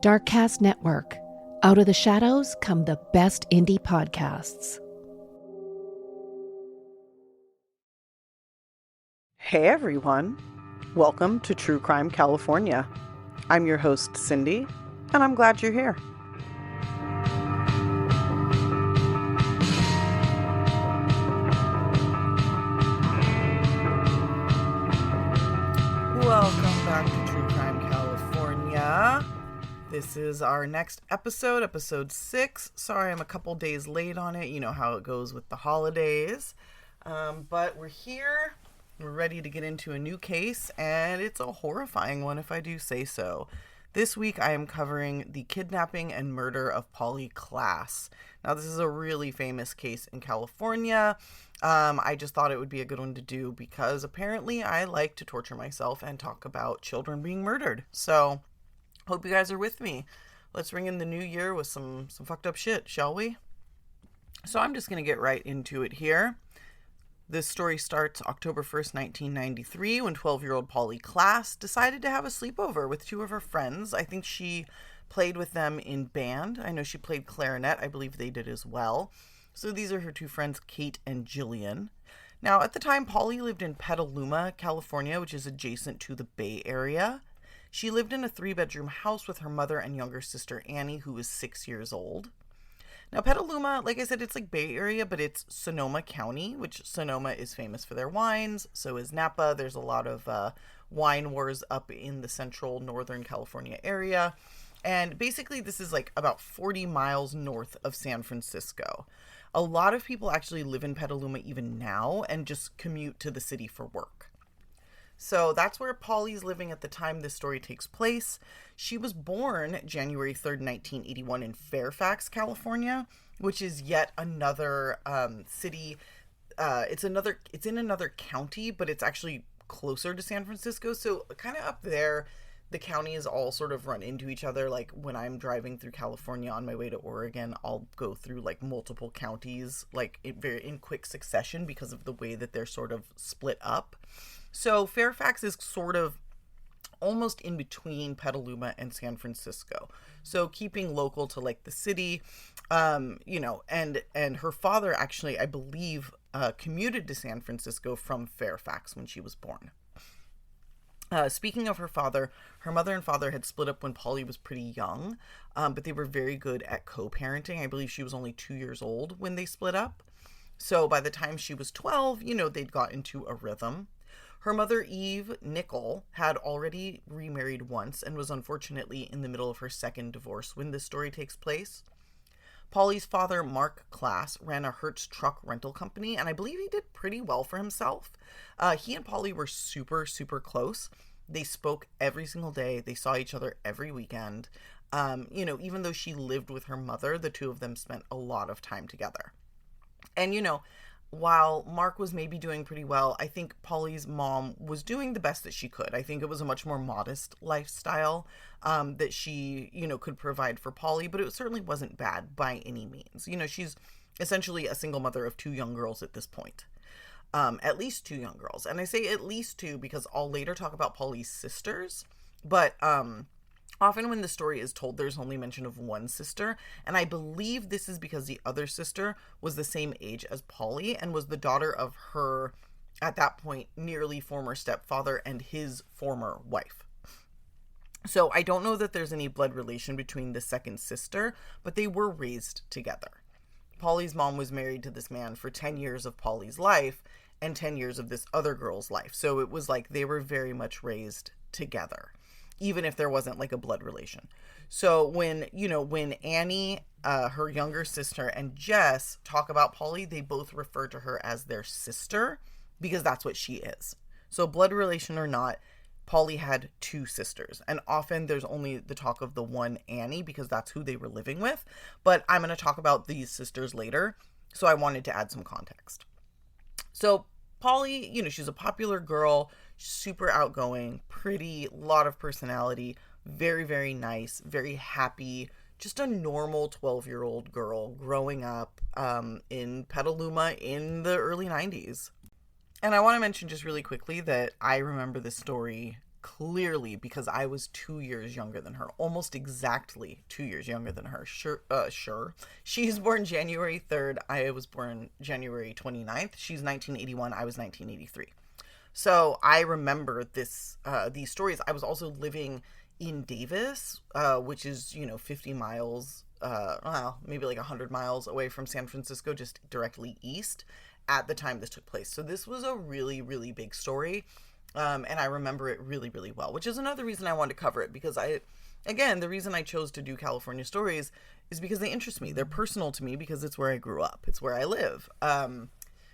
Darkcast Network. Out of the shadows come the best indie podcasts. Hey everyone, welcome to True Crime California. I'm your host Cindy, and I'm glad you're here. Welcome back to True Crime California. This is our next episode, episode 6. Sorry I'm a couple days late on it. You know how it goes with the holidays. But we're here. We're ready to get into a new case, and it's a horrifying one if I do say so. This week I am covering the kidnapping and murder of Polly Klaas. Now this is a really famous case in California. I just thought it would be a good one to do because apparently I like to torture myself and talk about children being murdered. So hope you guys are with me. Let's ring in the new year with some fucked up shit, shall we? So I'm just going to get right into it here. This story starts October 1st, 1993, when 12-year-old Polly Klaas decided to have a sleepover with two of her friends. I think she played with them in band. I know she played clarinet. I believe they did as well. So these are her two friends, Kate and Jillian. Now, at the time, Polly lived in Petaluma, California, which is adjacent to the Bay Area. She lived in a 3-bedroom house with her mother and younger sister, Annie, who was 6 years old. Now, Petaluma, like I said, it's like Bay Area, but it's Sonoma County, which Sonoma is famous for their wines. So is Napa. There's a lot of wine wars up in the central northern California area. And basically, this is like about 40 miles north of San Francisco. A lot of people actually live in Petaluma even now and just commute to the city for work. So that's where Polly's living at the time this story takes place. She was born January 3rd, 1981 in Fairfax, California, which is yet another city. It's in another county, but it's actually closer to San Francisco. So kind of up there, the counties all sort of run into each other. Like when I'm driving through California on my way to Oregon, I'll go through like multiple counties, like in quick succession because of the way that they're sort of split up. So Fairfax is sort of almost in between Petaluma and San Francisco. So keeping local to like the city, and her father actually, I believe, commuted to San Francisco from Fairfax when she was born. Speaking of her father, her mother and father had split up when Polly was pretty young, but they were very good at co-parenting. I believe she was only 2 years old when they split up. So by the time she was 12, they'd got into a rhythm. Her mother, Eve Nickel, had already remarried once and was unfortunately in the middle of her second divorce when this story takes place. Polly's father, Marc Klaas, ran a Hertz truck rental company, and I believe he did pretty well for himself. He and Polly were super, super close. They spoke every single day. They saw each other every weekend. Even though she lived with her mother, the two of them spent a lot of time together. And, while Marc was maybe doing pretty well, I think Polly's mom was doing the best that she could. I think it was a much more modest lifestyle that she, could provide for Polly, but it certainly wasn't bad by any means. She's essentially a single mother of 2 young girls at this point. At least 2 young girls. And I say at least 2 because I'll later talk about Polly's sisters. But often when the story is told, there's only mention of one sister, and I believe this is because the other sister was the same age as Polly and was the daughter of her, at that point, nearly former stepfather and his former wife. So I don't know that there's any blood relation between the second sister, but they were raised together. Polly's mom was married to this man for 10 years of Polly's life and 10 years of this other girl's life. So it was like they were very much raised together, even if there wasn't like a blood relation. So when Annie, her younger sister, and Jess talk about Polly, they both refer to her as their sister because that's what she is. So blood relation or not, Polly had 2 sisters, and often there's only the talk of the one Annie because that's who they were living with. But I'm going to talk about these sisters later, so I wanted to add some context. So Polly, she's a popular girl, super outgoing, pretty, lot of personality, very, very nice, very happy, just a normal 12-year-old girl growing up in Petaluma in the early 90s. And I want to mention just really quickly that I remember this story clearly because I was 2 years younger than her, almost exactly 2 years younger than her. Sure. She's born January 3rd. I was born January 29th. She's 1981. I was 1983. So I remember these stories. I was also living in Davis, which is, 50 miles, well, maybe like 100 miles away from San Francisco, just directly east at the time this took place. So this was a really, really big story. And I remember it really, really well, which is another reason I wanted to cover it, because the reason I chose to do California stories is because they interest me. They're personal to me because it's where I grew up. It's where I live.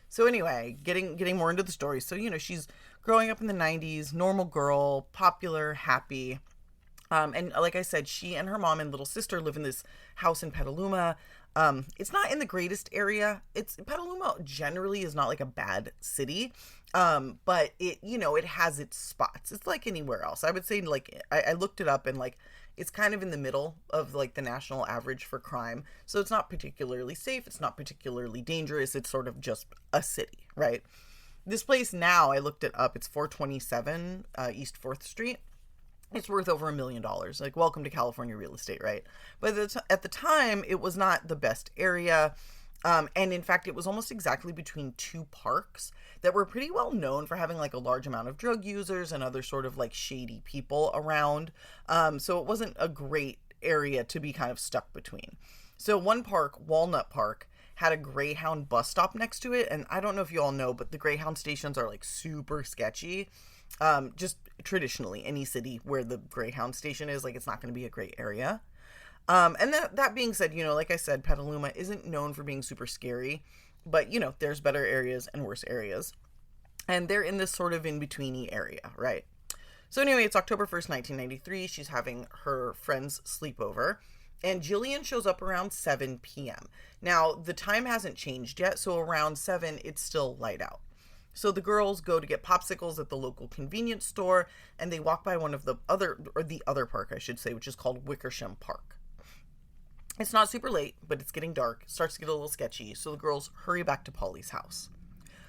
So anyway, getting more into the story. So, she's growing up in the 90s, normal girl, popular, happy. And like I said, she and her mom and little sister live in this house in Petaluma. It's not in the greatest area. Petaluma generally is not like a bad city. But it has its spots. It's like anywhere else. I would say, like, I looked it up, and like, it's kind of in the middle of like the national average for crime. So it's not particularly safe. It's not particularly dangerous. It's sort of just a city, right? This place now, I looked it up. It's 427 East 4th Street. It's worth over $1 million. Like, welcome to California real estate, right? But at the time, it was not the best area. And in fact, it was almost exactly between two parks that were pretty well known for having like a large amount of drug users and other sort of like shady people around. So it wasn't a great area to be kind of stuck between. So one park, Walnut Park, had a Greyhound bus stop next to it. And I don't know if you all know, but the Greyhound stations are like super sketchy. Just traditionally, any city where the Greyhound station is, like, it's not going to be a great area. And that being said, like I said, Petaluma isn't known for being super scary, but, there's better areas and worse areas. And they're in this sort of in-betweeny area, right? So anyway, it's October 1st, 1993. She's having her friend's sleepover, and Jillian shows up around 7 p.m. Now, the time hasn't changed yet, so around 7, it's still light out. So the girls go to get popsicles at the local convenience store, and they walk by the other park, I should say, which is called Wickersham Park. It's not super late, but it's getting dark. It starts to get a little sketchy, so the girls hurry back to Polly's house.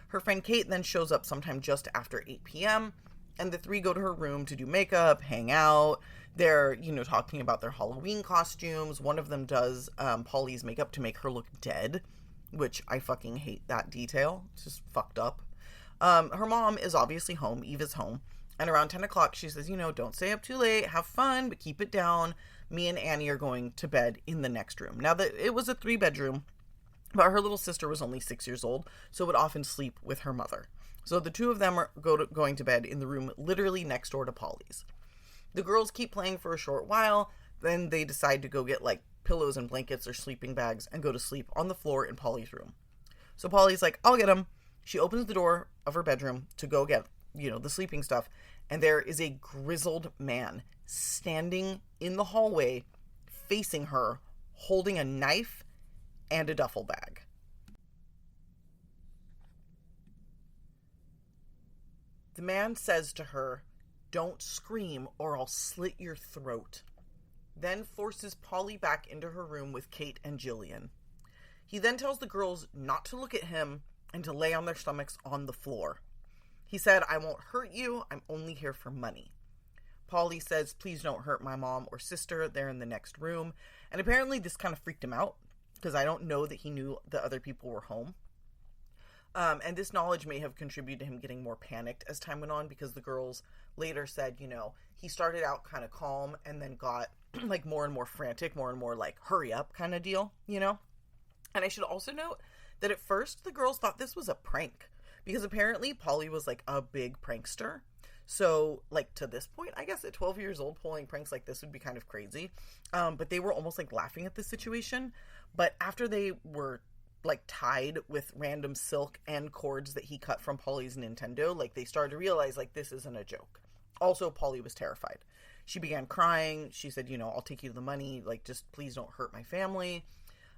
Her friend Kate then shows up sometime just after 8 p.m., and the three go to her room to do makeup, hang out. They're, talking about their Halloween costumes. One of them does Polly's makeup to make her look dead, which I fucking hate that detail. It's just fucked up. Her mom is obviously home. Eve is home. And around 10 o'clock, she says, don't stay up too late. Have fun, but keep it down. Me and Annie are going to bed in the next room. Now, it was a 3-bedroom, but her little sister was only 6 years old, so would often sleep with her mother. So the two of them are going to bed in the room literally next door to Polly's. The girls keep playing for a short while. Then they decide to go get, like, pillows and blankets or sleeping bags and go to sleep on the floor in Polly's room. So Polly's like, I'll get them. She opens the door of her bedroom to go get, the sleeping stuff. And there is a grizzled man standing in the hallway facing her, holding a knife and a duffel bag. The man says to her, "Don't scream or I'll slit your throat." Then forces Polly back into her room with Kate and Jillian. He then tells the girls not to look at him and to lay on their stomachs on the floor. He said, "I won't hurt you. I'm only here for money." Polly says, "Please don't hurt my mom or sister. They're in the next room." And apparently this kind of freaked him out, because I don't know that he knew the other people were home. And this knowledge may have contributed to him getting more panicked as time went on, because the girls later said, he started out kind of calm and then got like more and more frantic, more and more like hurry up kind of deal, And I should also note that at first the girls thought this was a prank, because apparently Polly was like a big prankster. So like to this point, I guess at 12 years old, pulling pranks like this would be kind of crazy. But they were almost like laughing at the situation. But after they were like tied with random silk and cords that he cut from Polly's Nintendo, like they started to realize like this isn't a joke. Also, Polly was terrified. She began crying. She said, "I'll take you the money. Like, just please don't hurt my family."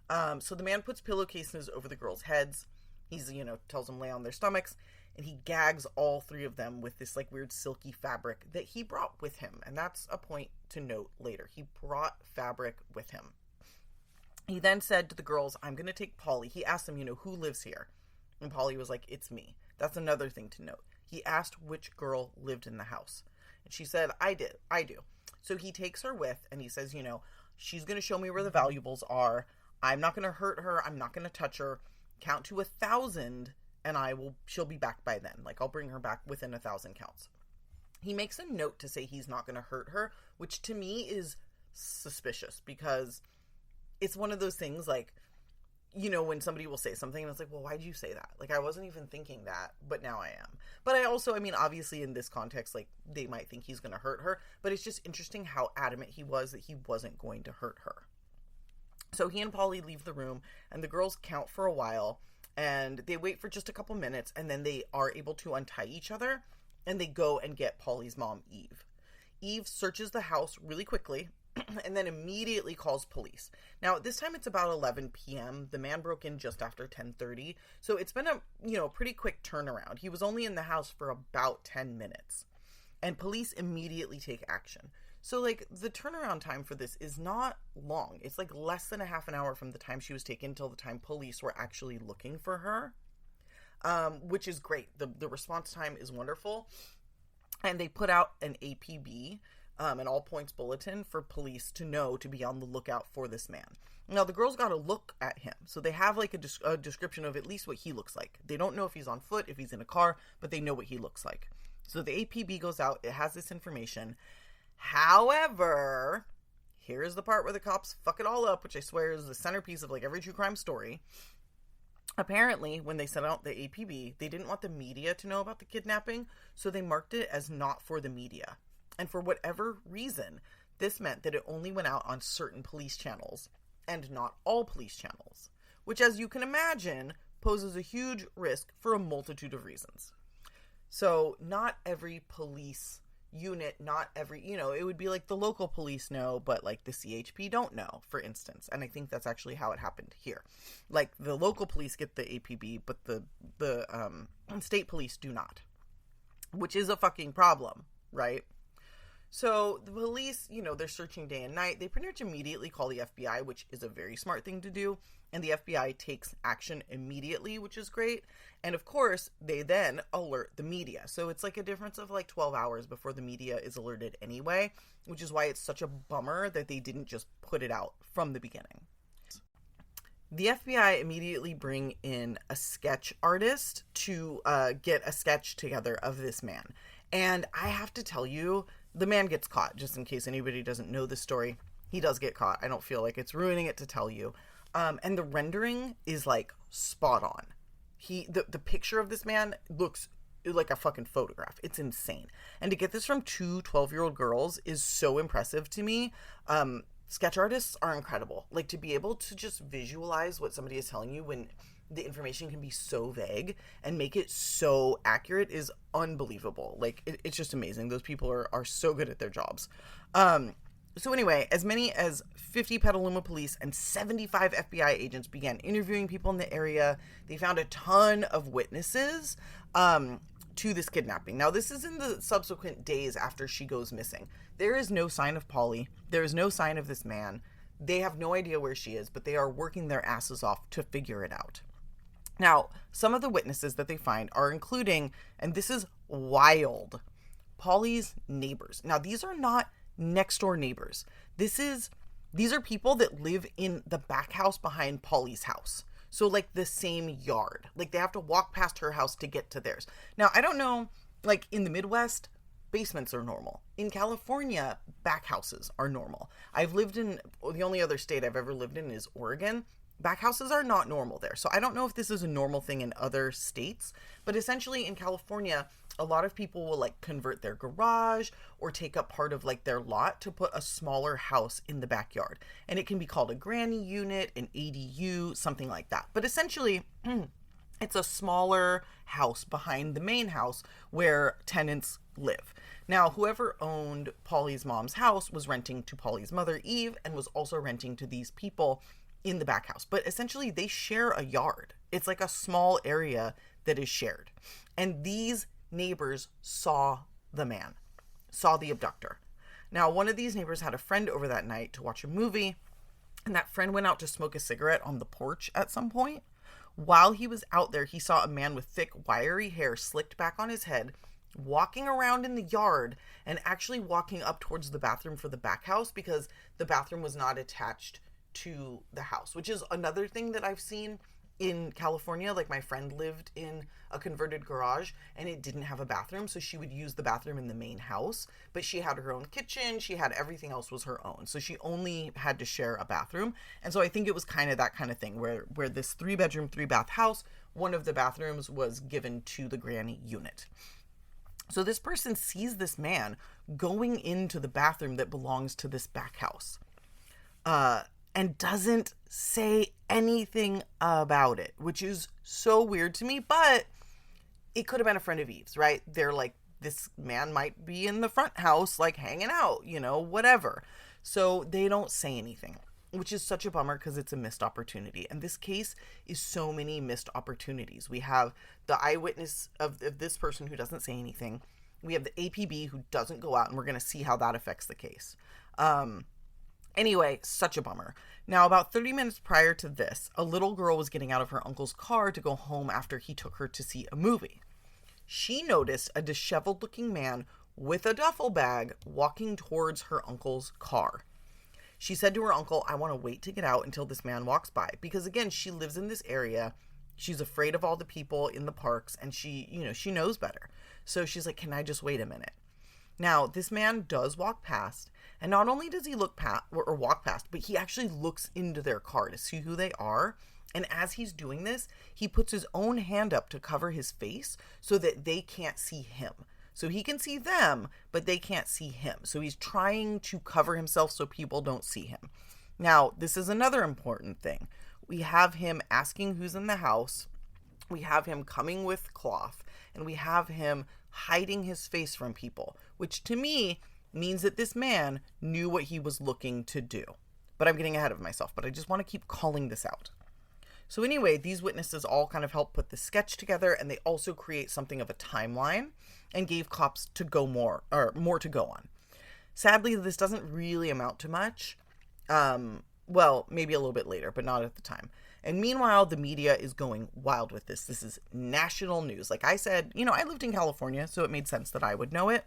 So the man puts pillowcases over the girls' heads. He's, tells them lay on their stomachs, and he gags all three of them with this like weird silky fabric that he brought with him. And that's a point to note later. He brought fabric with him. He then said to the girls, "I'm going to take Polly." He asked them, who lives here? And Polly was like, "It's me." That's another thing to note. He asked which girl lived in the house. And she said, I do. So he takes her with, and he says, she's going to show me where the valuables are. I'm not going to hurt her. I'm not going to touch her. Count to 1,000, and she'll be back by then. Like, I'll bring her back within 1,000 counts. He makes a note to say he's not going to hurt her, which to me is suspicious, because it's one of those things, like, when somebody will say something and it's like, well, why'd you say that? Like, I wasn't even thinking that, but now I am. But obviously in this context, like, they might think he's going to hurt her, but it's just interesting how adamant he was that he wasn't going to hurt her. So he and Polly leave the room, and the girls count for a while, and they wait for just a couple minutes, and then they are able to untie each other, and they go and get Polly's mom, Eve. Eve searches the house really quickly, and then immediately calls police. Now, this time it's about 11 p.m. The man broke in just after 10:30, so it's been a pretty quick turnaround. He was only in the house for about 10 minutes, and police immediately take action. So, like, the turnaround time for this is not long. It's like less than a half an hour from the time she was taken till the time police were actually looking for her, which is great. The response time is wonderful, and they put out an APB, an all points bulletin for police to know to be on the lookout for this man. Now, the girls got to look at him, so they have like a description of at least what he looks like. They don't know if he's on foot, if he's in a car, but they know what he looks like. So the APB goes out, it has this information. However, here's the part where the cops fuck it all up, which I swear is the centerpiece of like every true crime story. Apparently, when they sent out the APB, they didn't want the media to know about the kidnapping, so they marked it as not for the media. And for whatever reason, this meant that it only went out on certain police channels and not all police channels, which, as you can imagine, poses a huge risk for a multitude of reasons. So not every police unit, not every, it would be like the local police know, but like the CHP don't know, for instance. And I think that's actually how it happened here. Like, the local police get the APB, but the state police do not, which is a fucking problem, right? So the police, they're searching day and night. They pretty much immediately call the FBI, which is a very smart thing to do. And the FBI takes action immediately, which is great. And of course, they then alert the media. So it's like a difference of like 12 hours before the media is alerted anyway, which is why it's such a bummer that they didn't just put it out from the beginning. The FBI immediately bring in a sketch artist to get a sketch together of this man. And I have to tell you, the man gets caught, just in case anybody doesn't know the story. He does get caught. I don't feel like it's ruining it to tell you. And the rendering is like spot on. The picture of this man looks like a fucking photograph. It's insane. And to get this from two 12-year-old girls is so impressive to me. Sketch artists are incredible. Like, to be able to just visualize what somebody is telling you when the information can be so vague and make it so accurate is unbelievable. Like, it's just amazing. Those people are so good at their jobs. So anyway, as many as 50 Petaluma police and 75 FBI agents began interviewing people in the area. They found a ton of witnesses to this kidnapping. Now, this is in the subsequent days after she goes missing. There is no sign of Polly. There is no sign of this man. They have no idea where she is, but they are working their asses off to figure it out. Now, some of the witnesses that they find are including, and this is wild, Polly's neighbors. Now, these are not next door neighbors. These are people that live in the back house behind Polly's house. So like the same yard. Like, they have to walk past her house to get to theirs. Now, I don't know, like, in the Midwest, basements are normal. In California, back houses are normal. The only other state I've ever lived in is Oregon. Back houses are not normal there. So I don't know if this is a normal thing in other states, but essentially in California, a lot of people will like convert their garage or take up part of like their lot to put a smaller house in the backyard. And it can be called a granny unit, an ADU, something like that. But essentially, it's a smaller house behind the main house where tenants live. Now, whoever owned Polly's mom's house was renting to Polly's mother, Eve, and was also renting to these people in the back house. But essentially, they share a yard. It's like a small area that is shared. And these neighbors saw the man, saw the abductor. Now, one of these neighbors had a friend over that night to watch a movie, and that friend went out to smoke a cigarette on the porch at some point. While he was out there, he saw a man with thick, wiry hair slicked back on his head, walking around in the yard and actually walking up towards the bathroom for the back house because the bathroom was not attached to the house, which is another thing that I've seen in California. Like, my friend lived in a converted garage and it didn't have a bathroom, so she would use the bathroom in the main house, but she had her own kitchen, she had everything else was her own, so she only had to share a bathroom. And so I think it was kind of that kind of thing where this 3-bedroom 3-bath house, one of the bathrooms was given to the granny unit. So this person sees this man going into the bathroom that belongs to this back house, and doesn't say anything about it, which is so weird to me. But it could have been a friend of Eve's, right? They're like, this man might be in the front house, like hanging out, you know, whatever. So they don't say anything, which is such a bummer because it's a missed opportunity. And this case is so many missed opportunities. We have the eyewitness of this person who doesn't say anything. We have the APB who doesn't go out, and we're going to see how that affects the case. Anyway, such a bummer. Now, about 30 minutes prior to this, a little girl was getting out of her uncle's car to go home after he took her to see a movie. She noticed a disheveled-looking man with a duffel bag walking towards her uncle's car. She said to her uncle, I want to wait to get out until this man walks by. Because, again, she lives in this area. She's afraid of all the people in the parks, and she knows better. So she's like, can I just wait a minute? Now, this man does walk past, and not only does he walk past, but he actually looks into their car to see who they are. And as he's doing this, he puts his own hand up to cover his face so that they can't see him. So he can see them, but they can't see him. So he's trying to cover himself so people don't see him. Now, this is another important thing. We have him asking who's in the house. We have him coming with cloth, and we have him hiding his face from people, which to me means that this man knew what he was looking to do. But I'm getting ahead of myself, but I just want to keep calling this out. So anyway, these witnesses all kind of help put the sketch together, and they also create something of a timeline and gave cops more to go on. Sadly, this doesn't really amount to much. Well, maybe a little bit later, but not at the time. And meanwhile, the media is going wild with this. This is national news. Like I said, I lived in California, so it made sense that I would know it.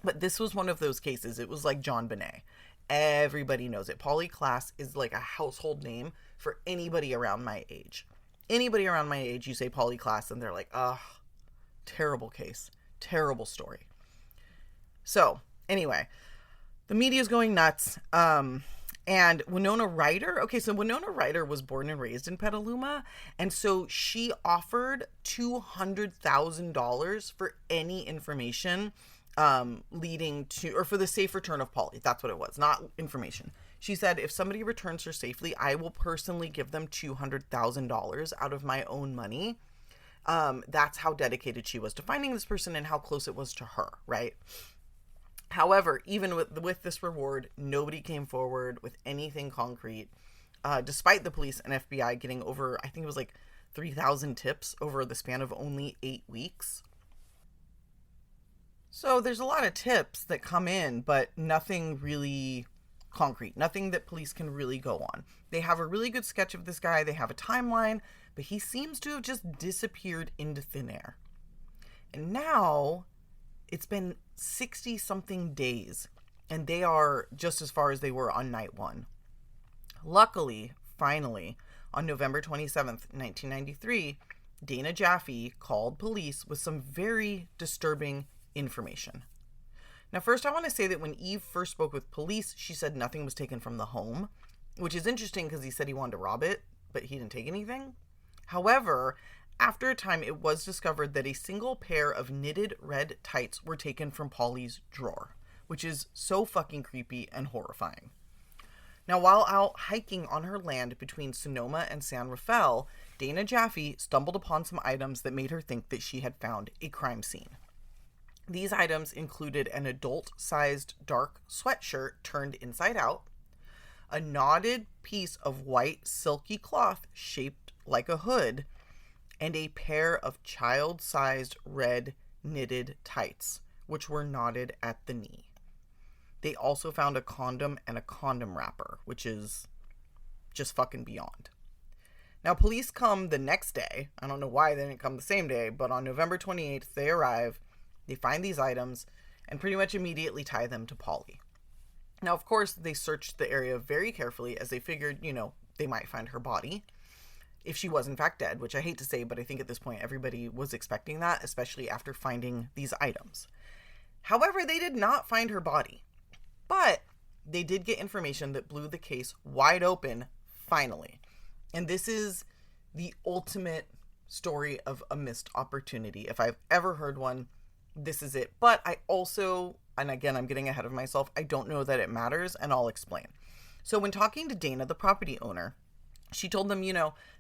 But this was one of those cases. It was like John Bonet. Everybody knows it. Polly Klaas is like a household name for anybody around my age. Anybody around my age, you say Polly Klaas, and they're like, ugh, terrible case. Terrible story. So, anyway, the media is going nuts. And Winona Ryder, Winona Ryder was born and raised in Petaluma, and so she offered $200,000 for any information leading to, or for the safe return of Polly. That's what it was, not information. She said, if somebody returns her safely, I will personally give them $200,000 out of my own money. That's how dedicated she was to finding this person and how close it was to her, right? However, even with this reward, nobody came forward with anything concrete, despite the police and FBI getting over, I think it was like 3,000 tips over the span of only 8 weeks. So there's a lot of tips that come in, but nothing really concrete, nothing that police can really go on. They have a really good sketch of this guy. They have a timeline, but he seems to have just disappeared into thin air. And now it's been 60-something days, and they are just as far as they were on night one. Luckily, finally, on November 27th, 1993, Dana Jaffe called police with some very disturbing information. Now, first, I want to say that when Eve first spoke with police, she said nothing was taken from the home, which is interesting because he said he wanted to rob it, but he didn't take anything. However, after a time, it was discovered that a single pair of knitted red tights were taken from Polly's drawer, which is so fucking creepy and horrifying. Now, while out hiking on her land between Sonoma and San Rafael, Dana Jaffe stumbled upon some items that made her think that she had found a crime scene. These items included an adult-sized dark sweatshirt turned inside out, a knotted piece of white silky cloth shaped like a hood, and a pair of child-sized red knitted tights, which were knotted at the knee. They also found a condom and a condom wrapper, which is just fucking beyond. Now, police come the next day. I don't know why they didn't come the same day, but on November 28th, they arrive, They find these items and pretty much immediately tie them to Polly. Now, of course, they searched the area very carefully as they figured, they might find her body if she was in fact dead, which I hate to say, but I think at this point everybody was expecting that, especially after finding these items. However, they did not find her body, but they did get information that blew the case wide open, finally. And this is the ultimate story of a missed opportunity. If I've ever heard one, this is it. But I also, and again, I'm getting ahead of myself, I don't know that it matters, and I'll explain. So when talking to Dana, the property owner, she told them,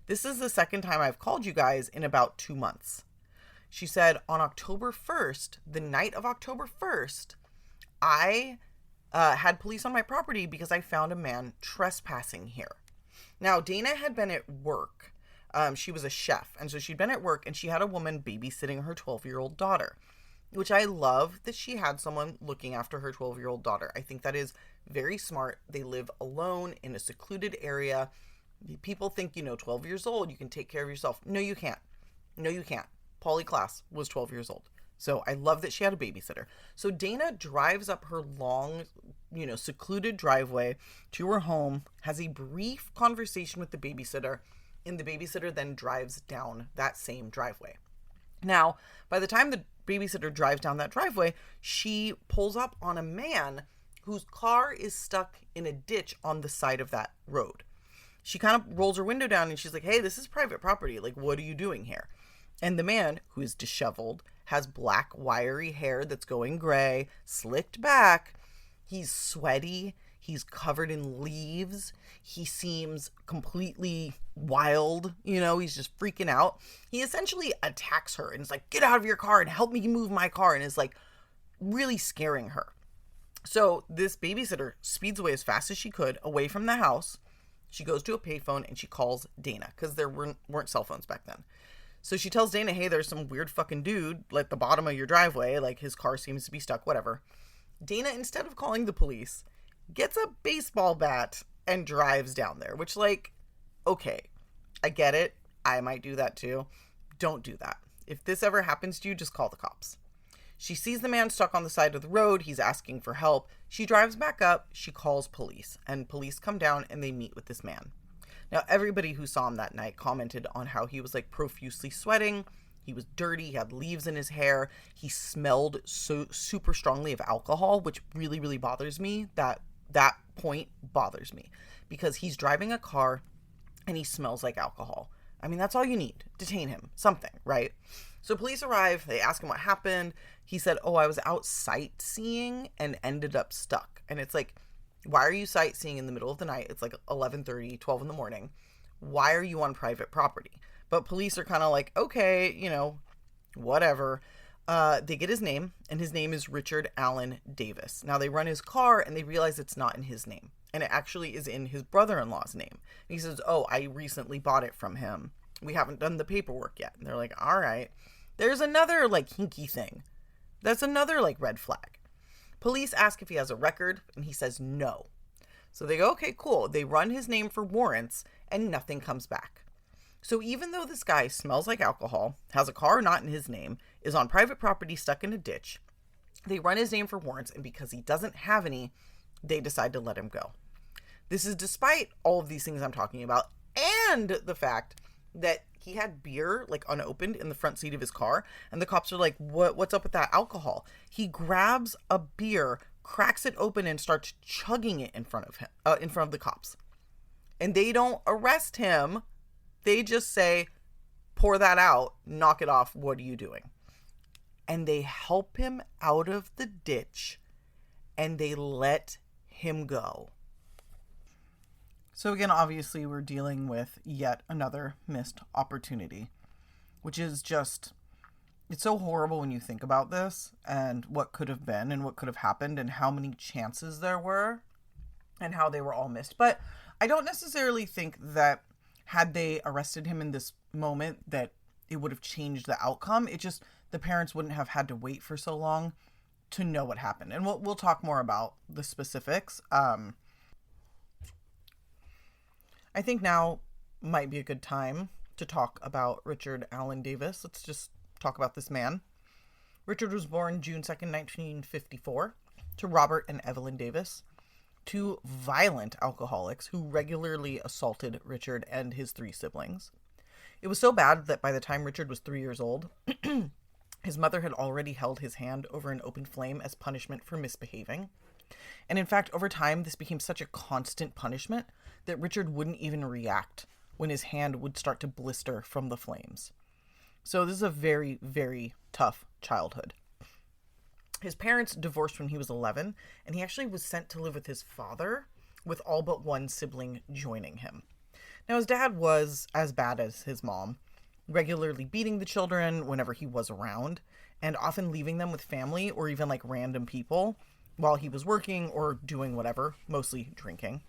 this is the second time I've called you guys in about 2 months. She said, on October 1st, the night of October 1st, I had police on my property because I found a man trespassing here. Now, Dana had been at work. She was a chef, and so she'd been at work, and she had a woman babysitting her 12-year-old daughter, which I love that she had someone looking after her 12-year-old daughter. I think that is very smart. They live alone in a secluded area. People think, 12 years old, you can take care of yourself. No, you can't. No, you can't. Polly Klaas was 12 years old. So I love that she had a babysitter. So Dana drives up her long, secluded driveway to her home, has a brief conversation with the babysitter, and the babysitter then drives down that same driveway. Now, by the time the babysitter drives down that driveway, she pulls up on a man whose car is stuck in a ditch on the side of that road. She kind of rolls her window down and she's like, hey, this is private property. Like, what are you doing here? And the man, who is disheveled, has black, wiry hair that's going gray, slicked back. He's sweaty. He's covered in leaves. He seems completely wild. He's just freaking out. He essentially attacks her and is like, get out of your car and help me move my car, and is like really scaring her. So this babysitter speeds away as fast as she could away from the house. She goes to a payphone and she calls Dana because there weren't cell phones back then. So she tells Dana, hey, there's some weird fucking dude like the bottom of your driveway. Like, his car seems to be stuck, whatever. Dana, instead of calling the police, gets a baseball bat and drives down there, which, like, okay, I get it. I might do that too. Don't do that. If this ever happens to you, just call the cops. She sees the man stuck on the side of the road. He's asking for help. She drives back up. She calls police, and police come down and they meet with this man. Now, everybody who saw him that night commented on how he was like profusely sweating. He was dirty. He had leaves in his hair. He smelled so super strongly of alcohol, which really, really bothers me. That point bothers me because he's driving a car and he smells like alcohol. I mean, that's all you need. Detain him. Something, right? So police arrive. They ask him what happened. He said, I was out sightseeing and ended up stuck. And it's like, why are you sightseeing in the middle of the night? It's like 11:30, 12 in the morning. Why are you on private property? But police are kind of like, okay, whatever. They get his name, and his name is Richard Allen Davis. Now they run his car and they realize it's not in his name. And it actually is in his brother-in-law's name. And he says, I recently bought it from him. We haven't done the paperwork yet. And they're like, all right. There's another like hinky thing. That's another like red flag. Police ask if he has a record, and he says no. So they go, okay, cool. They run his name for warrants, and nothing comes back. So even though this guy smells like alcohol, has a car not in his name, is on private property stuck in a ditch, they run his name for warrants, and because he doesn't have any, they decide to let him go. This is despite all of these things I'm talking about, and the fact that he had beer like unopened in the front seat of his car, and the cops are like, what's up with that alcohol? He grabs a beer, cracks it open, and starts chugging it in front of him, in front of the cops. And they don't arrest him. They just say, pour that out, knock it off. What are you doing? And they help him out of the ditch, and they let him go. So again, obviously, we're dealing with yet another missed opportunity, which is just, it's so horrible when you think about this and what could have been and what could have happened and how many chances there were and how they were all missed. But I don't necessarily think that had they arrested him in this moment that it would have changed the outcome. It just, the parents wouldn't have had to wait for so long to know what happened. And we'll talk more about the specifics. I think now might be a good time to talk about Richard Allen Davis. Let's just talk about this man. Richard was born June 2nd, 1954, to Robert and Evelyn Davis, two violent alcoholics who regularly assaulted Richard and his three siblings. It was so bad that by the time Richard was 3 years old, his mother had already held his hand over an open flame as punishment for misbehaving. And in fact, over time, this became such a constant punishment that Richard wouldn't even react when his hand would start to blister from the flames. So this is a very, very tough childhood. His parents divorced when he was 11, and he actually was sent to live with his father, with all but one sibling joining him. Now, his dad was as bad as his mom, regularly beating the children whenever he was around, and often leaving them with family or even like random people while he was working or doing whatever, mostly drinking.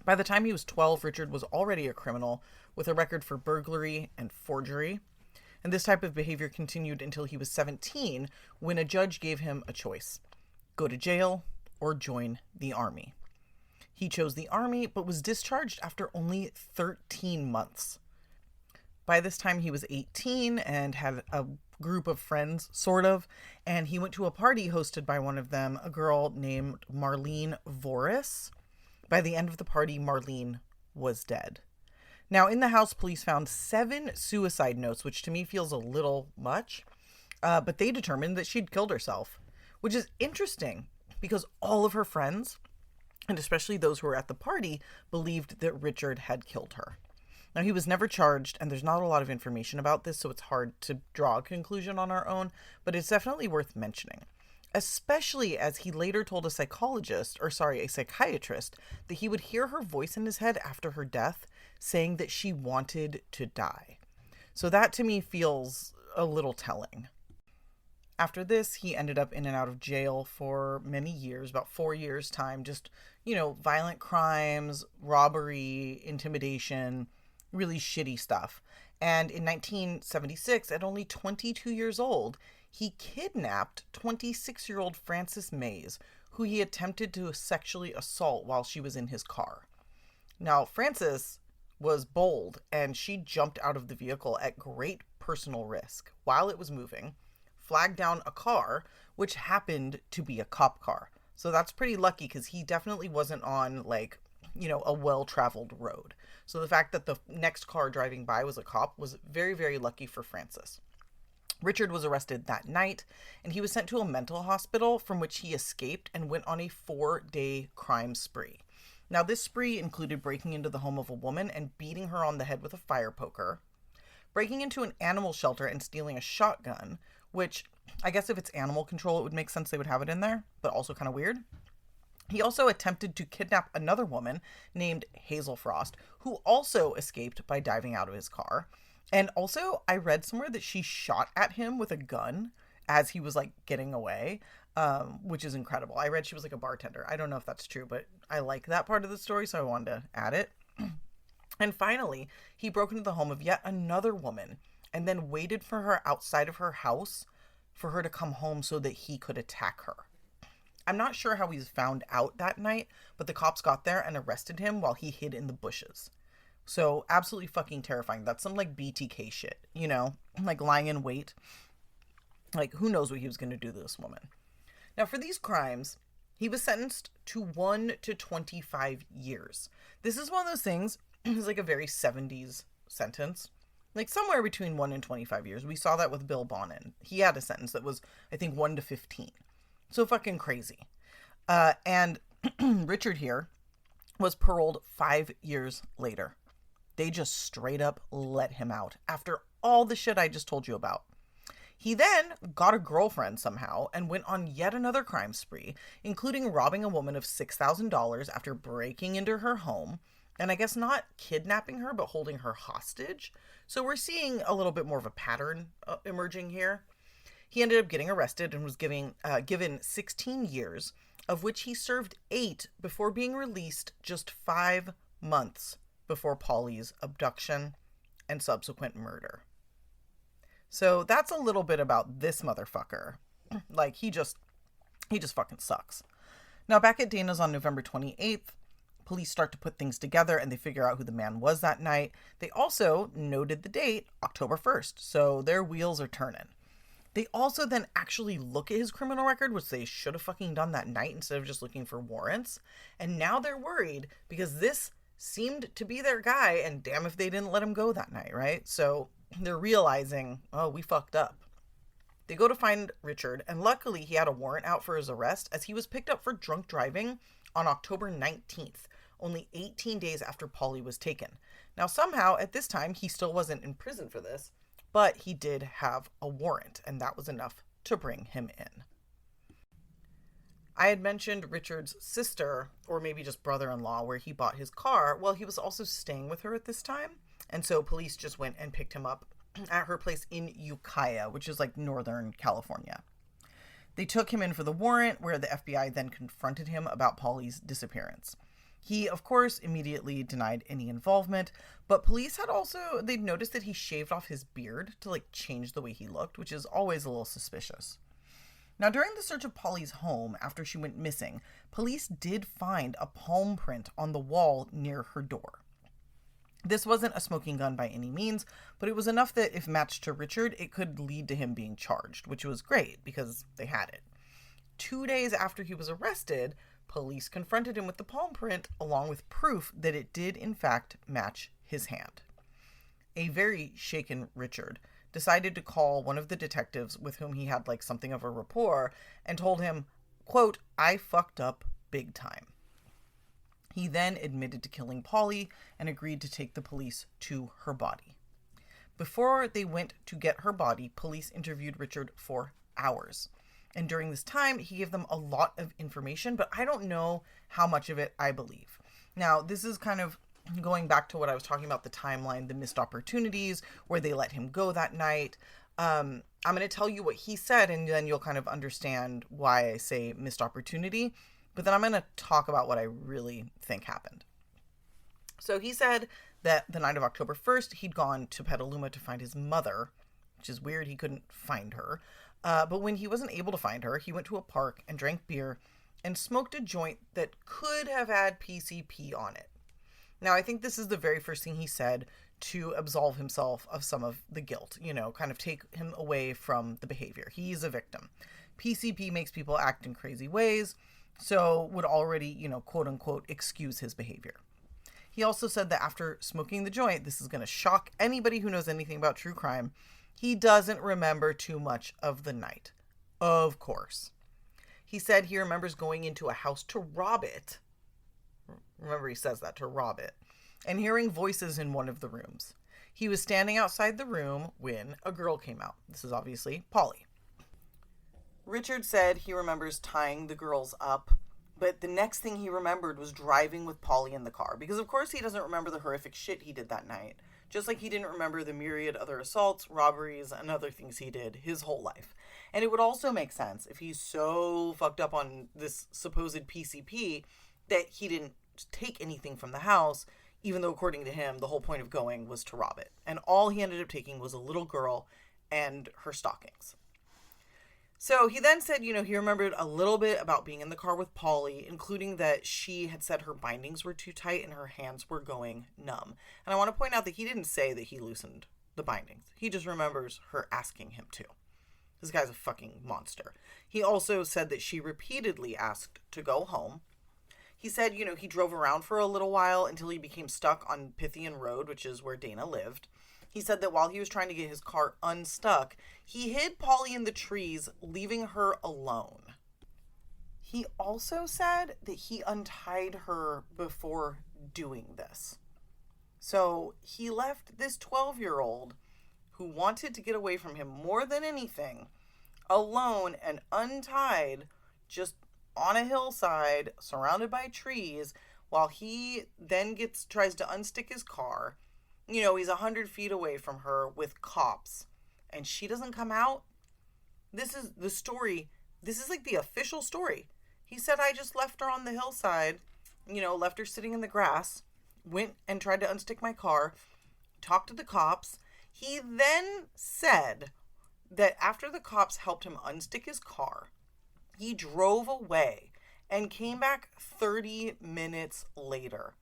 By the time he was 12, Richard was already a criminal with a record for burglary and forgery. And this type of behavior continued until he was 17, when a judge gave him a choice: go to jail or join the army. He chose the army, but was discharged after only 13 months. By this time, he was 18 and had a group of friends, sort of, and he went to a party hosted by one of them, a girl named Marlene Voris. By the end of the party, Marlene was dead. Now, in the house, police found 7 suicide notes, which to me feels a little much, but they determined that she'd killed herself, which is interesting because all of her friends, and especially those who were at the party, believed that Richard had killed her. Now, he was never charged, and there's not a lot of information about this, so it's hard to draw a conclusion on our own, but it's definitely worth mentioning, especially as he later told a psychiatrist, that he would hear her voice in his head after her death saying that she wanted to die. So that to me feels a little telling. After this, he ended up in and out of jail for many years, about 4 years' time, just, violent crimes, robbery, intimidation, really shitty stuff. And in 1976, at only 22 years old, he kidnapped 26-year-old Frances Mays, who he attempted to sexually assault while she was in his car. Now, Frances was bold, and she jumped out of the vehicle at great personal risk while it was moving, flagged down a car, which happened to be a cop car. So that's pretty lucky because he definitely wasn't on, a well-traveled road. So the fact that the next car driving by was a cop was very, very lucky for Frances. Richard was arrested that night, and he was sent to a mental hospital from which he escaped and went on a 4-day crime spree. Now, this spree included breaking into the home of a woman and beating her on the head with a fire poker, breaking into an animal shelter and stealing a shotgun, which I guess if it's animal control, it would make sense they would have it in there, but also kind of weird. He also attempted to kidnap another woman named Hazel Frost, who also escaped by diving out of his car. And also, I read somewhere that she shot at him with a gun as he was, getting away, which is incredible. I read she was, a bartender. I don't know if that's true, but I like that part of the story, so I wanted to add it. And finally, he broke into the home of yet another woman and then waited for her outside of her house for her to come home so that he could attack her. I'm not sure how he was found out that night, but the cops got there and arrested him while he hid in the bushes. So absolutely fucking terrifying. That's some BTK shit, lying in wait. Who knows what he was going to do to this woman. Now, for these crimes, he was sentenced to 1 to 25 years. This is one of those things, it's a very 70s sentence. Somewhere between 1 and 25 years. We saw that with Bill Bonin. He had a sentence that was, I think, 1 to 15. So fucking crazy. And Richard here was paroled 5 years later. They just straight up let him out after all the shit I just told you about. He then got a girlfriend somehow and went on yet another crime spree, including robbing a woman of $6,000 after breaking into her home, and I guess not kidnapping her, but holding her hostage. So we're seeing a little bit more of a pattern emerging here. He ended up getting arrested and was given 16 years, of which he served 8 before being released just 5 months before Polly's abduction and subsequent murder. So that's a little bit about this motherfucker. He just fucking sucks. Now, back at Dana's on November 28th, police start to put things together and they figure out who the man was that night. They also noted the date, October 1st, so their wheels are turning. They also then actually look at his criminal record, which they should have fucking done that night instead of just looking for warrants. And now they're worried because this seemed to be their guy, and damn if they didn't let him go that night, right? So they're realizing, oh, we fucked up. They go to find Richard, and luckily he had a warrant out for his arrest as he was picked up for drunk driving on October 19th, only 18 days after Polly was taken. Now, somehow, at this time, he still wasn't in prison for this, but he did have a warrant, and that was enough to bring him in. I had mentioned Richard's sister, or maybe just brother-in-law, where he bought his car. Well, he was also staying with her at this time, and so police just went and picked him up at her place in Ukiah, which is like Northern California. They took him in for the warrant, where the FBI then confronted him about Polly's disappearance. He, of course, immediately denied any involvement, but police they'd noticed that he shaved off his beard to like change the way he looked, which is always a little suspicious. Now, during the search of Polly's home after she went missing, police did find a palm print on the wall near her door. This wasn't a smoking gun by any means, but it was enough that if matched to Richard, it could lead to him being charged, which was great because they had it. 2 days after he was arrested, police confronted him with the palm print along with proof that it did in fact match his hand. A very shaken Richard decided to call one of the detectives with whom he had like something of a rapport and told him, quote, "I fucked up big time." He then admitted to killing Polly and agreed to take the police to her body. Before they went to get her body, police interviewed Richard for hours. And during this time, he gave them a lot of information, but I don't know how much of it I believe. Now, this is kind of going back to what I was talking about, the timeline, the missed opportunities, where they let him go that night. I'm going to tell you what he said, and then you'll kind of understand why I say missed opportunity. But then I'm going to talk about what I really think happened. So he said that the night of October 1st, he'd gone to Petaluma to find his mother, which is weird. He couldn't find her. But when he wasn't able to find her, he went to a park and drank beer and smoked a joint that could have had PCP on it. Now, I think this is the very first thing he said to absolve himself of some of the guilt, kind of take him away from the behavior. He's a victim. PCP makes people act in crazy ways, so would already, quote unquote, excuse his behavior. He also said that after smoking the joint, this is going to shock anybody who knows anything about true crime, he doesn't remember too much of the night. Of course. He said he remembers going into a house to rob it. Remember, he says that, to rob it. And hearing voices in one of the rooms. He was standing outside the room when a girl came out. This is obviously Polly. Richard said he remembers tying the girls up, but the next thing he remembered was driving with Polly in the car. Because of course he doesn't remember the horrific shit he did that night. Just like he didn't remember the myriad other assaults, robberies, and other things he did his whole life. And it would also make sense if he's so fucked up on this supposed PCP that he didn't take anything from the house, even though according to him, the whole point of going was to rob it. And all he ended up taking was a little girl and her stockings. So he then said, he remembered a little bit about being in the car with Polly, including that she had said her bindings were too tight and her hands were going numb. And I want to point out that he didn't say that he loosened the bindings. He just remembers her asking him to. This guy's a fucking monster. He also said that she repeatedly asked to go home. He said, he drove around for a little while until he became stuck on Pythian Road, which is where Dana lived. He said that while he was trying to get his car unstuck, he hid Polly in the trees, leaving her alone. He also said that he untied her before doing this. So he left this 12-year-old who wanted to get away from him more than anything, alone and untied, just on a hillside surrounded by trees, while he then tries to unstick his car. He's 100 feet away from her with cops, and she doesn't come out. This is the story. This is like the official story. He said, I just left her on the hillside, left her sitting in the grass, went and tried to unstick my car, talked to the cops. He then said that after the cops helped him unstick his car, he drove away and came back 30 minutes later.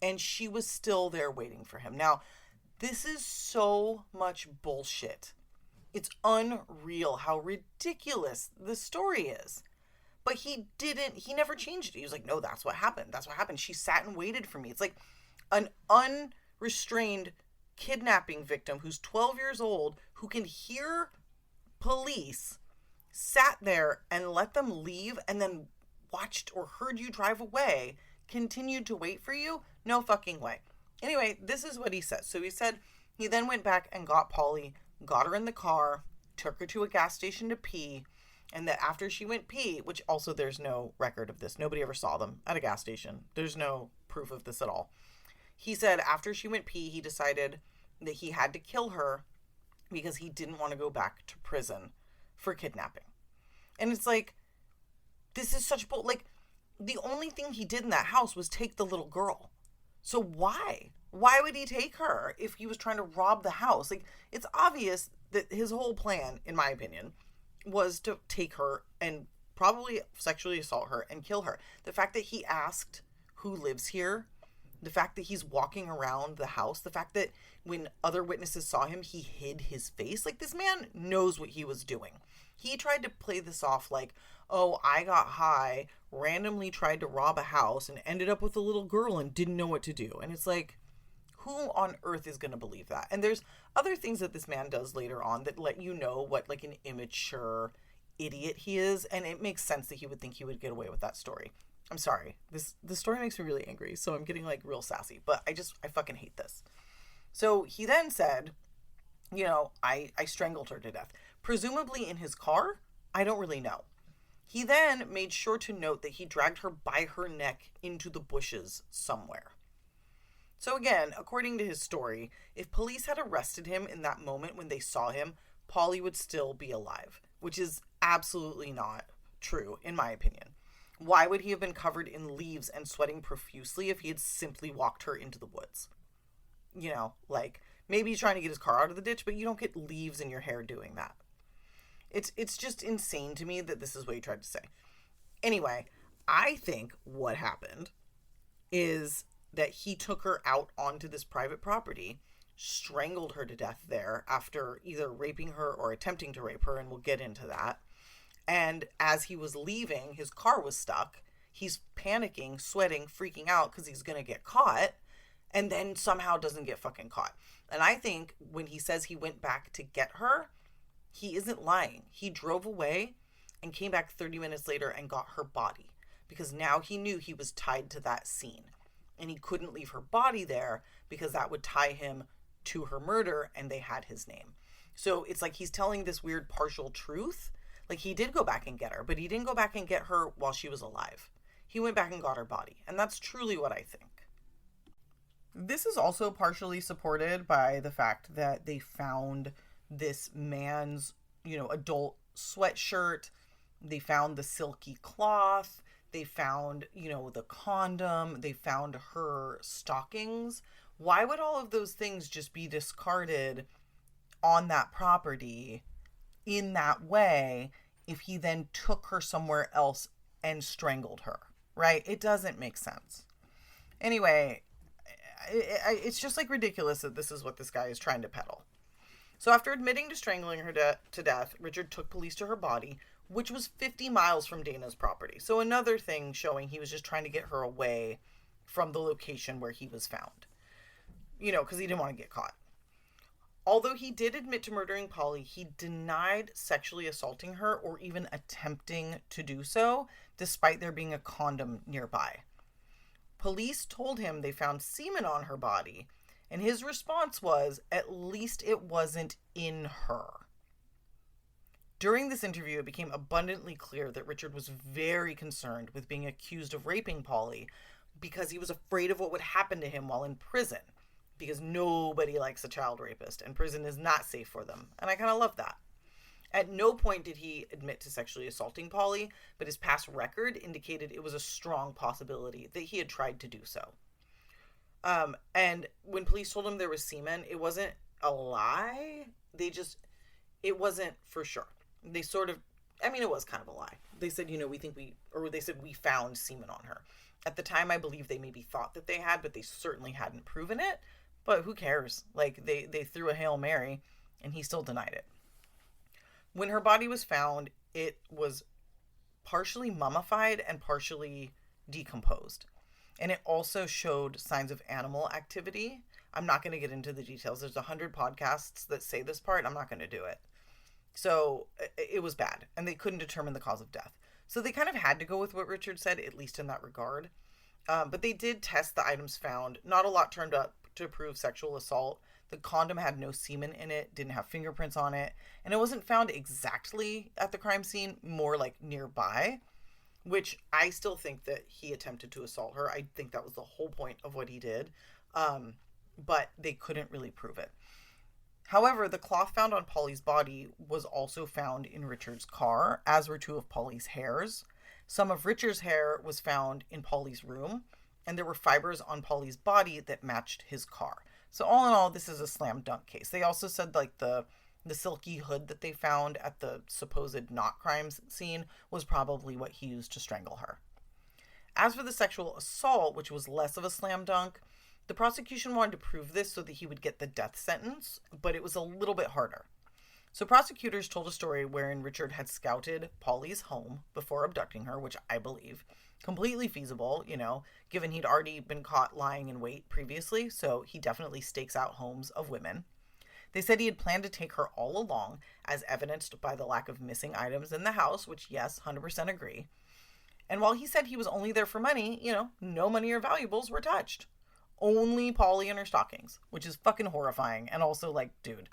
And she was still there waiting for him. Now, this is so much bullshit It's unreal how ridiculous the story is. But he never changed it. He was like, no, that's what happened. That's what happened. She sat and waited for me. It's like an unrestrained kidnapping victim who's 12 years old, who can hear police, sat there and let them leave, and then watched or heard you drive away, continued to wait for you? No fucking way. Anyway, this is what he says. So he said he then went back and got Polly, got her in the car, took her to a gas station to pee, and that after she went pee, which also there's no record of this, nobody ever saw them at a gas station. There's no proof of this at all. He said after she went pee, he decided that he had to kill her because he didn't want to go back to prison for kidnapping. And it's like, this is such bull. Like, the only thing he did in that house was take the little girl. So why? Why would he take her if he was trying to rob the house? Like, it's obvious that his whole plan, in my opinion, was to take her and probably sexually assault her and kill her. The fact that he asked who lives here, the fact that he's walking around the house, the fact that when other witnesses saw him, he hid his face. Like, this man knows what he was doing. He tried to play this off like, oh, I got high, randomly tried to rob a house and ended up with a little girl and didn't know what to do. And it's like, who on earth is going to believe that? And there's other things that this man does later on that let you know what like an immature idiot he is. And it makes sense that he would think he would get away with that story. I'm sorry. This story makes me really angry. So I'm getting like real sassy, but I fucking hate this. So he then said, you know, I strangled her to death. Presumably in his car. I don't really know. He then made sure to note that he dragged her by her neck into the bushes somewhere. So again, according to his story, if police had arrested him in that moment when they saw him, Polly would still be alive, which is absolutely not true, in my opinion. Why would he have been covered in leaves and sweating profusely if he had simply walked her into the woods? You know, like, maybe he's trying to get his car out of the ditch, but you don't get leaves in your hair doing that. It's just insane to me that this is what he tried to say. Anyway, I think what happened is that he took her out onto this private property, strangled her to death there after either raping her or attempting to rape her, and we'll get into that. And as he was leaving, his car was stuck. He's panicking, sweating, freaking out because he's going to get caught, and then somehow doesn't get fucking caught. And I think when he says he went back to get her, he isn't lying. He drove away and came back 30 minutes later and got her body because now he knew he was tied to that scene. And he couldn't leave her body there because that would tie him to her murder, and they had his name. So it's like he's telling this weird partial truth. Like, he did go back and get her, but he didn't go back and get her while she was alive. He went back and got her body. And that's truly what I think. This is also partially supported by the fact that they found this man's, you know, adult sweatshirt. They found the silky cloth. They found, you know, the condom. They found her stockings. Why would all of those things just be discarded on that property in that way if he then took her somewhere else and strangled her, right? It doesn't make sense. Anyway, it's just like ridiculous that this is what this guy is trying to peddle. So after admitting to strangling her to death, Richard took police to her body, which was 50 miles from Dana's property. So another thing showing he was just trying to get her away from the location where he was found. You know, because he didn't want to get caught. Although he did admit to murdering Polly, he denied sexually assaulting her or even attempting to do so, despite there being a condom nearby. Police told him they found semen on her body, and his response was, at least it wasn't in her. During this interview, it became abundantly clear that Richard was very concerned with being accused of raping Polly because he was afraid of what would happen to him while in prison. Because nobody likes a child rapist, and prison is not safe for them. And I kind of love that. At no point did he admit to sexually assaulting Polly, but his past record indicated it was a strong possibility that he had tried to do so. And when police told him there was semen, it wasn't a lie. It wasn't for sure. They sort of, I mean, it was kind of a lie. They said, you know, they said we found semen on her. At the time, I believe they maybe thought that they had, but they certainly hadn't proven it. But who cares? Like, they threw a Hail Mary, and he still denied it. When her body was found, it was partially mummified and partially decomposed. And it also showed signs of animal activity. I'm not going to get into the details. There's 100 podcasts that say this part. I'm not going to do it. So it was bad, and they couldn't determine the cause of death. So they kind of had to go with what Richard said, at least in that regard. But they did test the items found. Not a lot turned up to prove sexual assault. The condom had no semen in it, didn't have fingerprints on it, and it wasn't found exactly at the crime scene, more like nearby, which I still think that he attempted to assault her. I think that was the whole point of what he did, but they couldn't really prove it. However, the cloth found on Polly's body was also found in Richard's car, as were two of Polly's hairs. Some of Richard's hair was found in Polly's room, and there were fibers on Polly's body that matched his car. So all in all, this is a slam dunk case. They also said like the silky hood that they found at the supposed not crime scene was probably what he used to strangle her. As for the sexual assault, which was less of a slam dunk, the prosecution wanted to prove this so that he would get the death sentence, but it was a little bit harder. So prosecutors told a story wherein Richard had scouted Polly's home before abducting her, which I believe completely feasible, given he'd already been caught lying in wait previously, so he definitely stakes out homes of women. They said he had planned to take her all along, as evidenced by the lack of missing items in the house, which, yes, 100% agree. And while he said he was only there for money, no money or valuables were touched. Only Polly and her stockings, which is fucking horrifying. And also, like, dude,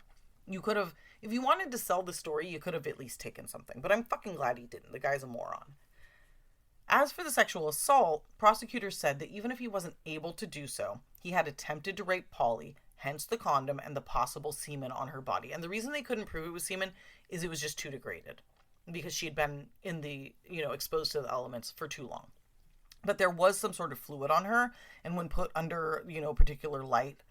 you could have, if you wanted to sell the story, you could have at least taken something. But I'm fucking glad he didn't. The guy's a moron. As for the sexual assault, prosecutors said that even if he wasn't able to do so, he had attempted to rape Polly, hence the condom and the possible semen on her body. And the reason they couldn't prove it was semen is it was just too degraded, because she had been in the, exposed to the elements for too long. But there was some sort of fluid on her, and when put under, particular light,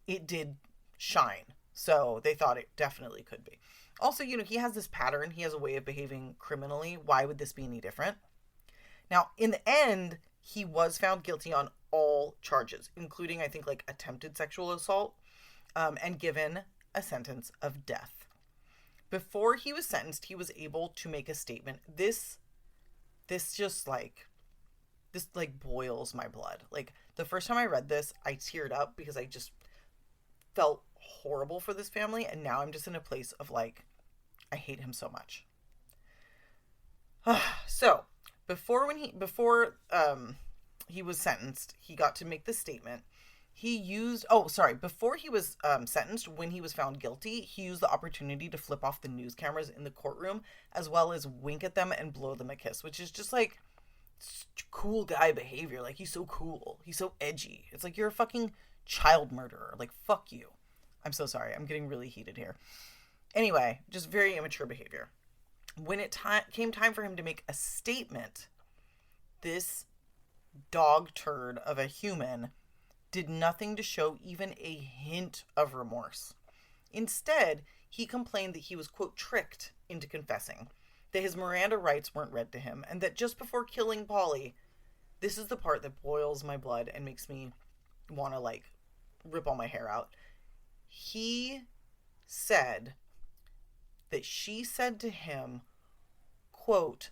it did shine. So they thought it definitely could be. Also, he has this pattern. He has a way of behaving criminally. Why would this be any different? Now, in the end, he was found guilty on all charges, including, I think, like attempted sexual assault, and given a sentence of death. Before he was sentenced, he was able to make a statement. This boils my blood. Like, the first time I read this, I teared up because I just felt horrible for this family, and now I'm just in a place of like, I hate him so much. So, before he was sentenced, he got to make the statement. Before he was sentenced, when he was found guilty, he used the opportunity to flip off the news cameras in the courtroom, as well as wink at them and blow them a kiss, which is just like cool guy behavior. Like, he's so cool. He's so edgy. It's like, you're a fucking child murderer. Like, fuck you. I'm so sorry. I'm getting really heated here. Anyway, just very immature behavior. When it came time for him to make a statement, this dog turd of a human did nothing to show even a hint of remorse. Instead, he complained that he was, quote, tricked into confessing, that his Miranda rights weren't read to him, and that just before killing Polly, this is the part that boils my blood and makes me want to, like, rip all my hair out. He said that she said to him, quote,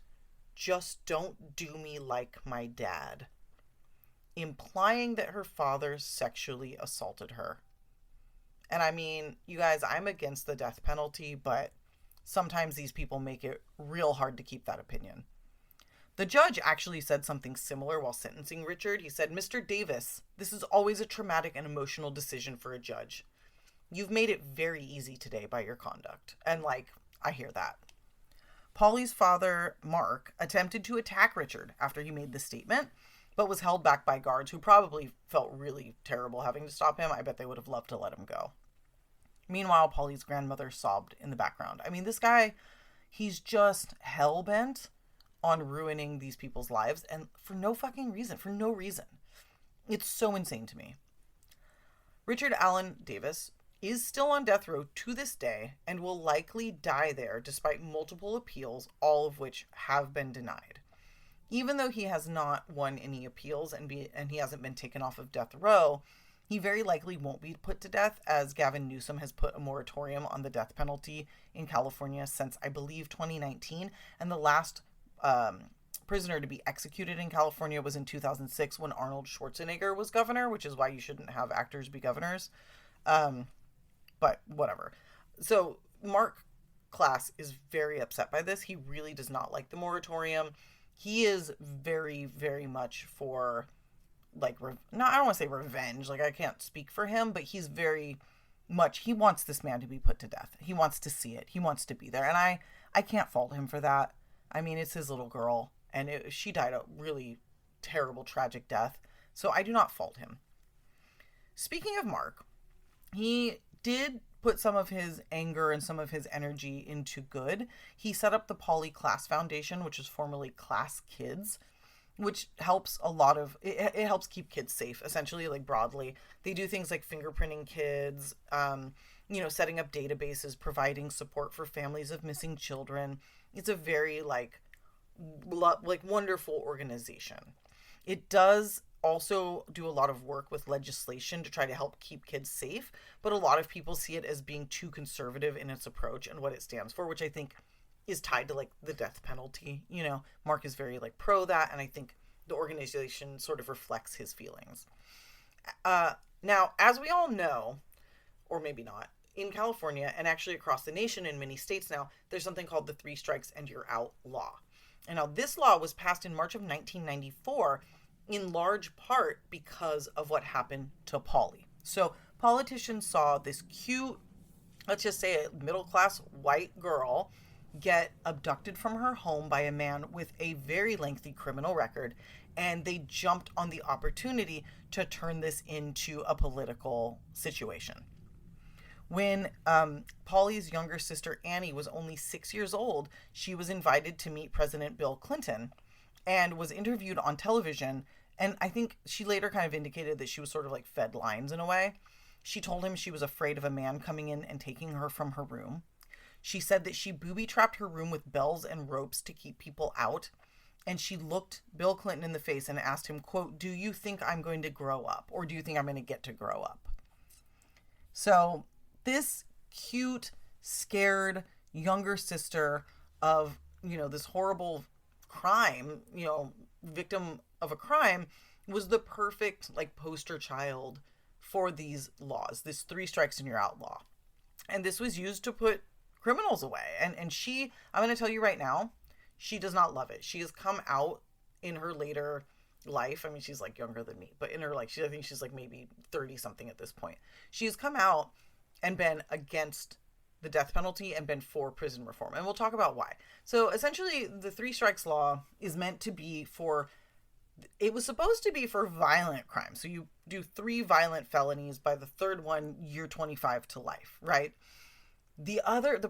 "Just don't do me like my dad," implying that her father sexually assaulted her. And I mean, you guys, I'm against the death penalty, but sometimes these people make it real hard to keep that opinion. The judge actually said something similar while sentencing Richard. He said, "Mr. Davis, this is always a traumatic and emotional decision for a judge. You've made it very easy today by your conduct." And like, I hear that. Polly's father, Marc, attempted to attack Richard after he made the statement, but was held back by guards who probably felt really terrible having to stop him. I bet they would have loved to let him go. Meanwhile, Polly's grandmother sobbed in the background. I mean, this guy, he's just hell-bent on ruining these people's lives, and for no fucking reason, for no reason. It's so insane to me. Richard Allen Davis is still on death row to this day and will likely die there despite multiple appeals, all of which have been denied. Even though he has not won any appeals and he hasn't been taken off of death row, He very likely won't be put to death, as Gavin Newsom has put a moratorium on the death penalty in California since, I believe, 2019. And the last prisoner to be executed in California was in 2006 when Arnold Schwarzenegger was governor, which is why you shouldn't have actors be governors. But whatever. So Marc Klaas is very upset by this. He really does not like the moratorium. He is very, very much for, like, no, I don't want to say revenge. Like, I can't speak for him, but he's very much, he wants this man to be put to death. He wants to see it. He wants to be there. And I can't fault him for that. I mean, it's his little girl, and she died a really terrible, tragic death. So I do not fault him. Speaking of Marc, he did put some of his anger and some of his energy into good. He set up the Polly Klaas Foundation, which is formerly Klaas Kids, which helps a lot of, it helps keep kids safe, essentially, like, broadly. They do things like fingerprinting kids, setting up databases, providing support for families of missing children. It's a very, like wonderful organization. It does also do a lot of work with legislation to try to help keep kids safe, but a lot of people see it as being too conservative in its approach and what it stands for, which I think is tied to, like, the death penalty. Marc is very, like, pro that, and I think the organization sort of reflects his feelings. Now, as we all know, or maybe not, in California, and actually across the nation in many states now, there's something called the 3 strikes and you're out law. And now this law was passed in March of 1994, in large part because of what happened to Polly. So politicians saw this cute, let's just say a middle-class white girl, get abducted from her home by a man with a very lengthy criminal record, and they jumped on the opportunity to turn this into a political situation. When Polly's younger sister Annie was only 6 years old, she was invited to meet President Bill Clinton and was interviewed on television. And I think she later kind of indicated that she was sort of like fed lines in a way. She told him she was afraid of a man coming in and taking her from her room. She said that she booby-trapped her room with bells and ropes to keep people out. And she looked Bill Clinton in the face and asked him, quote, "Do you think I'm going to grow up? Or do you think I'm going to get to grow up?" So this cute, scared younger sister of, this horrible crime, victim of a crime, was the perfect, like, poster child for these laws, this 3 strikes and you're out law. And this was used to put criminals away. And she, I'm going to tell you right now, she does not love it. She has come out in her later life. I mean, she's, like, younger than me, but in her, like, I think she's, like, maybe 30 something at this point. She has come out and been against the death penalty and been for prison reform. And we'll talk about why. So essentially, the 3 strikes law is meant to be it was supposed to be for violent crimes. So you do 3 violent felonies. By the 3rd one, you're 25 to life, right? The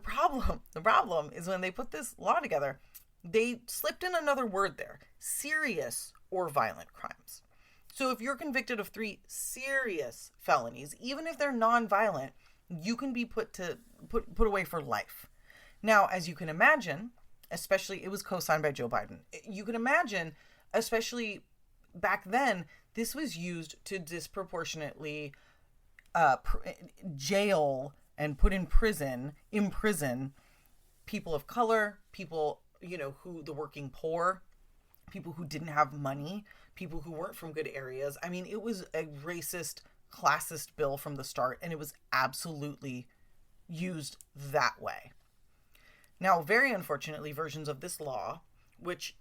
problem is when they put this law together, they slipped in another word there: serious or violent crimes. So if you're convicted of 3 serious felonies, even if they're non-violent, you can be put away for life. Now, as you can imagine, especially, it was co-signed by Joe Biden. You can imagine, especially back then, this was used to disproportionately jail and put imprison people of color, people, who the working poor, people who didn't have money, people who weren't from good areas. I mean, it was a racist, classist bill from the start, and it was absolutely used that way. Now, very unfortunately, versions of this law, which,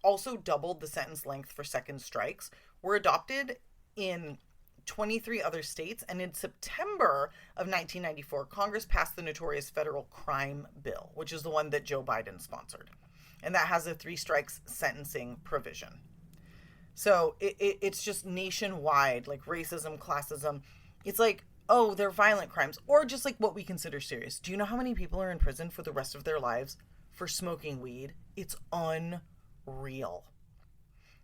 also doubled the sentence length for second strikes, were adopted in 23 other states. And in September of 1994, Congress passed the notorious federal crime bill, which is the one that Joe Biden sponsored. And that has a 3 strikes sentencing provision. So it's just nationwide, like racism, classism. It's like, oh, they're violent crimes, or just like what we consider serious. Do you know how many people are in prison for the rest of their lives for smoking weed? It's unreal.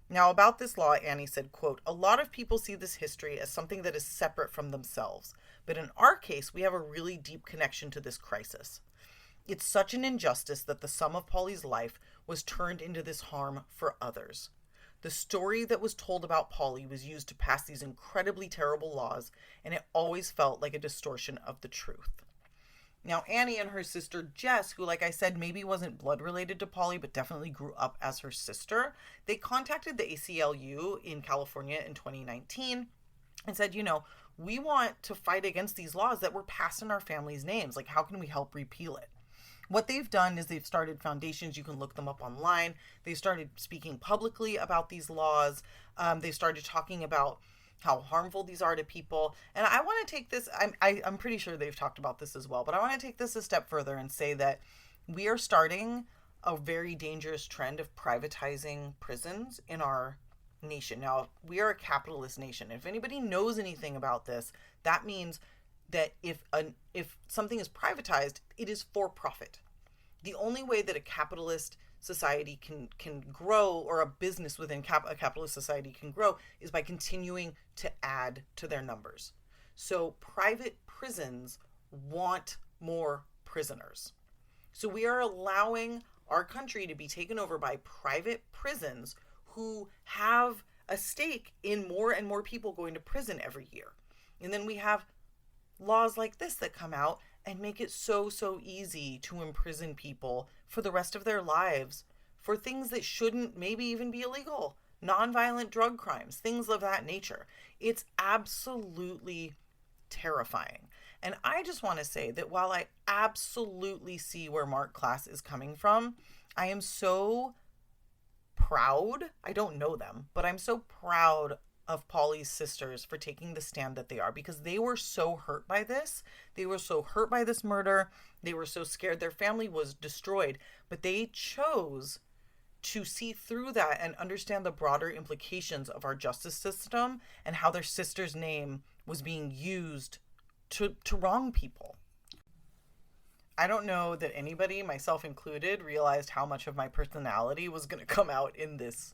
Now, about this law, Annie said, quote, "A lot of people see this history as something that is separate from themselves. But in our case, we have a really deep connection to this crisis. It's such an injustice that the sum of Polly's life was turned into this harm for others. The story that was told about Polly was used to pass these incredibly terrible laws, and it always felt like a distortion of the truth. Now, Annie and her sister Jess, who, like I said, maybe wasn't blood related to Polly, but definitely grew up as her sister, they contacted the ACLU in California in 2019 and said, we want to fight against these laws that were passed in our family's names. Like, how can we help repeal it? What they've done is they've started foundations. You can look them up online. They started speaking publicly about these laws. They started talking about how harmful these are to people. And I want to take this, I'm pretty sure they've talked about this as well, but I want to take this a step further and say that we are starting a very dangerous trend of privatizing prisons in our nation. Now, we are a capitalist nation. If anybody knows anything about this, that means that if something is privatized, it is for profit. The only way that a capitalist society can grow, or a business within a capitalist society can grow, is by continuing to add to their numbers. So private prisons want more prisoners. So we are allowing our country to be taken over by private prisons who have a stake in more and more people going to prison every year. And then we have laws like this that come out and make it so easy to imprison people for the rest of their lives for things that shouldn't maybe even be illegal. Nonviolent drug crimes, things of that nature. It's absolutely terrifying. And I just want to say that while I absolutely see where Marc Klaas is coming from, I am so proud. I don't know them, but I'm so proud of Polly's sisters for taking the stand that they are, because they were so hurt by this. They were so hurt by this murder. They were so scared. Their family was destroyed, but they chose to see through that and understand the broader implications of our justice system and how their sister's name was being used to wrong people. I don't know that anybody, myself included, realized how much of my personality was going to come out in this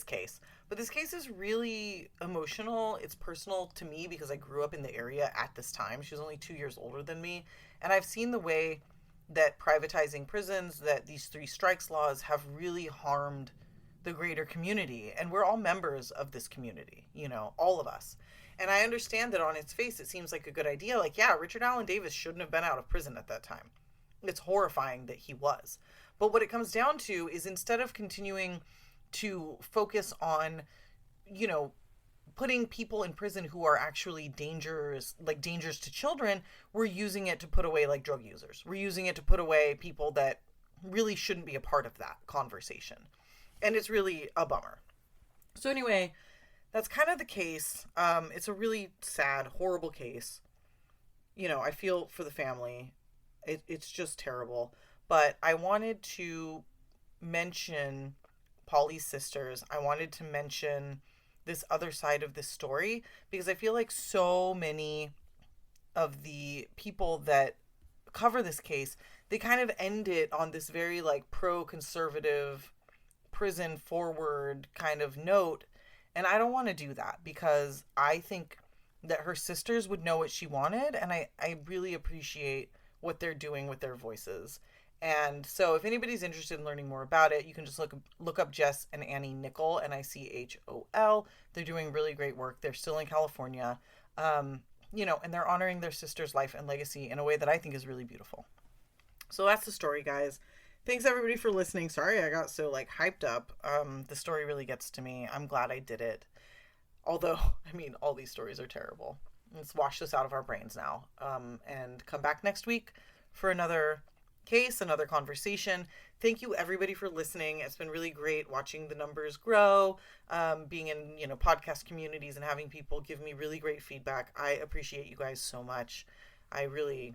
case. But this case is really emotional. It's personal to me because I grew up in the area at this time. She was only 2 years older than me. And I've seen the way that privatizing prisons, that these 3 strikes laws have really harmed the greater community. And we're all members of this community, all of us. And I understand that on its face, it seems like a good idea. Like, yeah, Richard Allen Davis shouldn't have been out of prison at that time. It's horrifying that he was. But what it comes down to is, instead of continuing to focus on, putting people in prison who are actually dangers to children, we're using it to put away like drug users. We're using it to put away people that really shouldn't be a part of that conversation. And it's really a bummer. So anyway, that's kind of the case. It's a really sad, horrible case. I feel for the family. It's just terrible. But I wanted to mention Polly's sisters. I wanted to mention this other side of this story because I feel like so many of the people that cover this case, they kind of end it on this very pro-conservative, prison forward kind of note. And I don't want to do that, because I think that her sisters would know what she wanted, and I really appreciate what they're doing with their voices. And so if anybody's interested in learning more about it, you can just look up Jess and Annie Nichol, Nichol. They're doing really great work. They're still in California, and they're honoring their sister's life and legacy in a way that I think is really beautiful. So that's the story, guys. Thanks everybody for listening. Sorry I got so hyped up. The story really gets to me. I'm glad I did it. Although, all these stories are terrible. Let's wash this out of our brains now, and come back next week for another case, another conversation. Thank you everybody for listening. It's been really great watching the numbers grow, being in, podcast communities and having people give me really great feedback. I appreciate you guys so much. I really,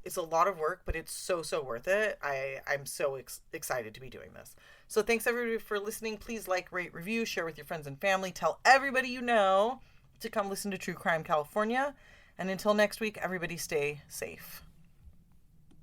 it's a lot of work, but it's so worth it. I'm so excited to be doing this. So thanks everybody for listening. Please rate, review, share with your friends and family. Tell everybody you know to come listen to True Crime California. And until next week, everybody stay safe.